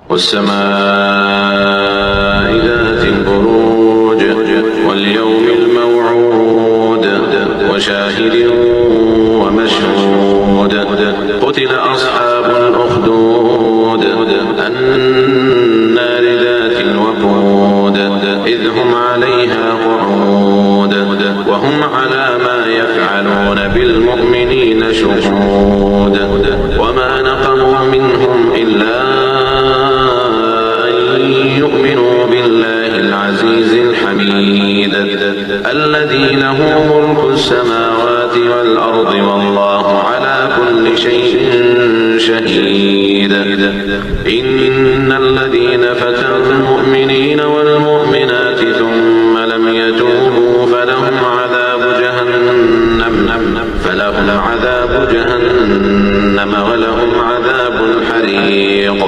والسماء ذات البروج واليوم الموعود وشاهد ومشهود قتل أصحاب الأخدود النار ذات الوقود إذ هم عليها قعود وهم على ما يفعلون بالمؤمنين شهود وما نقموا منهم إلا أن يؤمنوا بالله العزيز الحميد الذي له ملك السماوات والأرض والله على كل شيء شهيد إن الذين فتنوا المؤمنين والمؤمنات ثم لم يتوبوا فلهم عذاب جهنم ولهم عذاب الحريق.